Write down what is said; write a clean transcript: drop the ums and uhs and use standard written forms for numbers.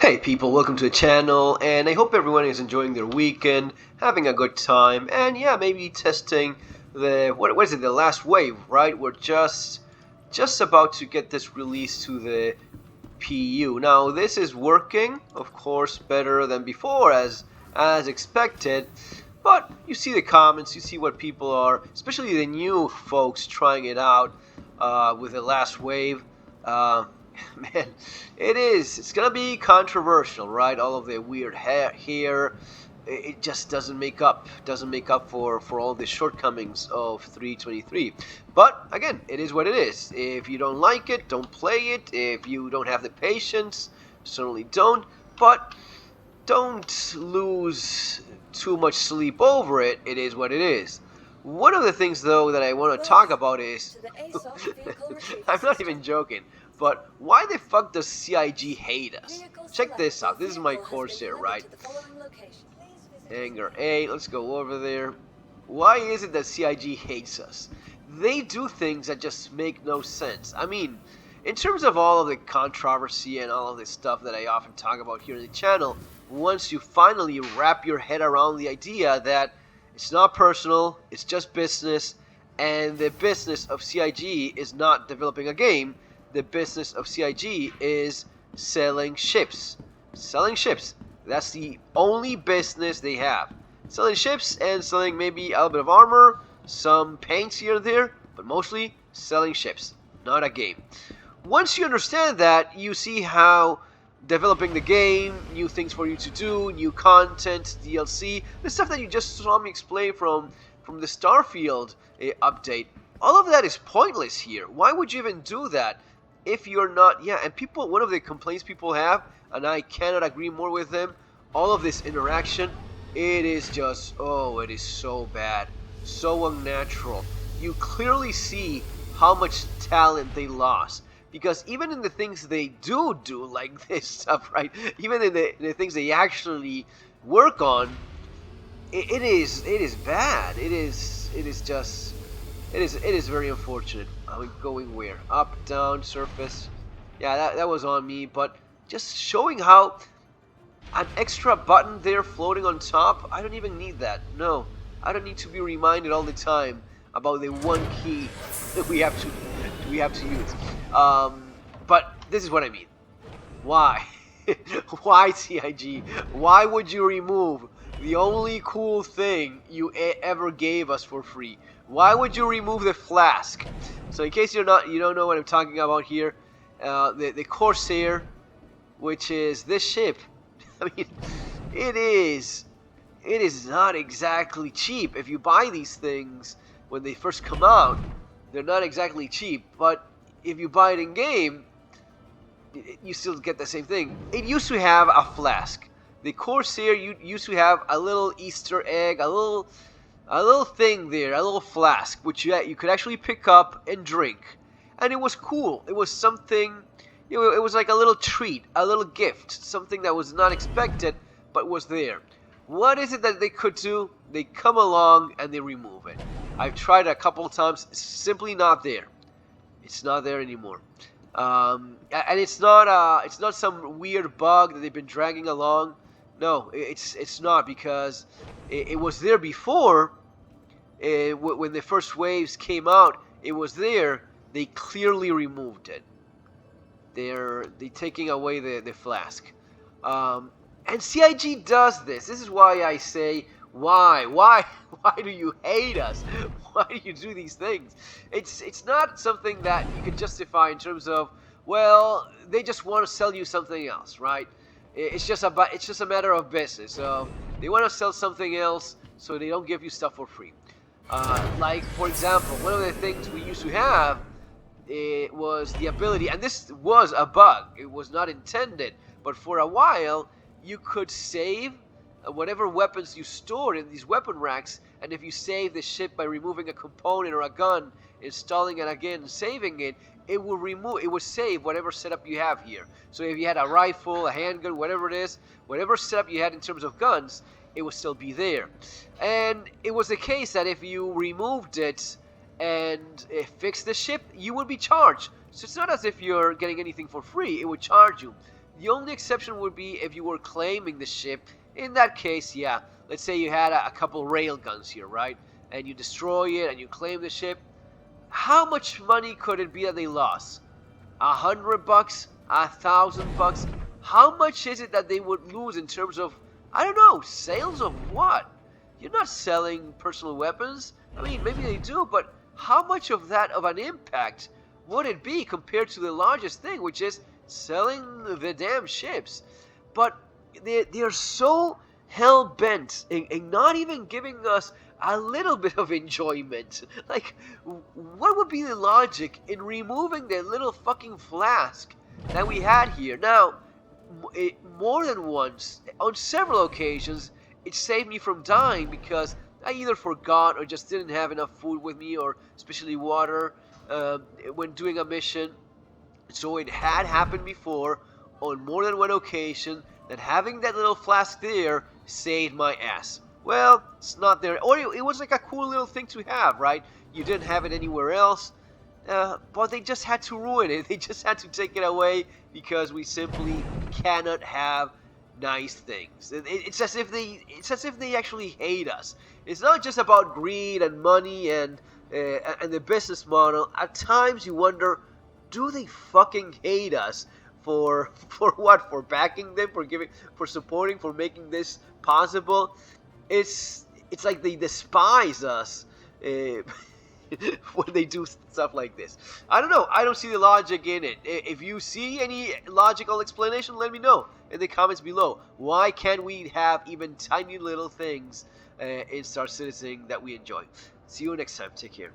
Hey people, welcome to the channel, and I hope everyone is enjoying their weekend, having a good time, and yeah, maybe testing the what is it, the last wave, right? We're just about to get this released to the PU. Now this is working, of course, better than before, as expected. But you see the comments, you see what people are, especially the new folks trying it out with the last wave. Man, it's gonna be controversial, right? All of the weird hair here, it just doesn't make up for all the shortcomings of 3.23. But again, it is what it is. If you don't like it, don't play it. If you don't have the patience, certainly don't. But don't lose too much sleep over it. It is what it is. One of the things, though, that I want to talk about is I'm not even joking. But why the fuck does CIG hate us? Check this out. This is my Corsair, right? Hangar A. Let's go over there. Why is it that CIG hates us? They do things that just make no sense. I mean, in terms of all of the controversy and all of this stuff that I often talk about here in the channel, once you finally wrap your head around the idea that it's not personal, it's just business, and the business of CIG is not developing a game. The business of CIG is selling ships. Selling ships. That's the only business they have. Selling ships and selling maybe a little bit of armor, some paints here and there, but mostly selling ships, not a game. Once you understand that, you see how developing the game, new things for you to do, new content, DLC, the stuff that you just saw me explain from the Starfield update, all of that is pointless here. Why would you even do that? If you're not, and people, one of the complaints people have, and I cannot agree more with them, all of this interaction, it is just, it is so bad, so unnatural. You clearly see how much talent they lost, because even in the things they do like this stuff, right, even in the things they actually work on, it is bad. It is very unfortunate. I'm going where? Up, down, surface. Yeah, that was on me, but just showing how an extra button there floating on top, I don't even need that. No, I don't need to be reminded all the time about the one key that we have to use. But this is what I mean. Why? Why, CIG? Why would you remove the only cool thing you ever gave us for free? Why would you remove the flask? So in case you don't know what I'm talking about here, the Corsair, which is this ship, I mean, it is not exactly cheap. If you buy these things when they first come out, they're not exactly cheap. But if you buy it in game, you still get the same thing. It used to have a flask. The Corsair used to have a little Easter egg, a little thing there, a little flask, which you could actually pick up and drink. And it was cool. It was something, it was like a little treat, a little gift, something that was not expected, but was there. What is it that they could do? They come along and they remove it. I've tried it a couple of times. It's simply not there. It's not there anymore. And it's not some weird bug that they've been dragging along. No, it's not, because it was there before. When the first waves came out, it was there. They clearly removed it. They're taking away the flask. And CIG does this. This is why I say, why do you hate us? Why do you do these things? It's not something that you can justify in terms of, well, they just want to sell you something else, right? It's just a matter of business. So they want to sell something else, so they don't give you stuff for free. Like, for example, one of the things we used to have, it was the ability, and this was a bug. It was not intended, but for a while, you could save whatever weapons you stored in these weapon racks, and if you save the ship by removing a component or a gun, installing it again, and saving it, it would save whatever setup you have here. So if you had a rifle, a handgun, whatever it is, whatever setup you had in terms of guns, it would still be there. And it was the case that if you removed it and fixed the ship, you would be charged. So it's not as if you're getting anything for free, it would charge you. The only exception would be if you were claiming the ship. In that case, yeah, let's say you had a couple rail guns here, right? And you destroy it and you claim the ship. How much money could it be that they lost? $100, $1,000? How much is it that they would lose in terms of, I don't know, sales of what? You're not selling personal weapons. I mean, maybe they do, but how much of that of an impact would it be compared to the largest thing, which is selling the damn ships? But they're so hell-bent in not even giving us a little bit of enjoyment. Like, what would be the logic in removing the little fucking flask that we had here? Now, more than once, on several occasions, it saved me from dying because I either forgot or just didn't have enough food with me, or especially water, when doing a mission. So it had happened before on more than one occasion that having that little flask there saved my ass. Well, it's not there. Or it was like a cool little thing to have, right? You didn't have it anywhere else. But they just had to ruin it. They just had to take it away because we simply cannot have nice things. It's as if they actually hate us. It's not just about greed and money and the business model. At times you wonder, do they fucking hate us for what? For backing them, for supporting, for making this possible? It's like they despise us when they do stuff like this. I don't know. I don't see the logic in it. If you see any logical explanation, let me know in the comments below. Why can't we have even tiny little things in Star Citizen that we enjoy? See you next time. Take care.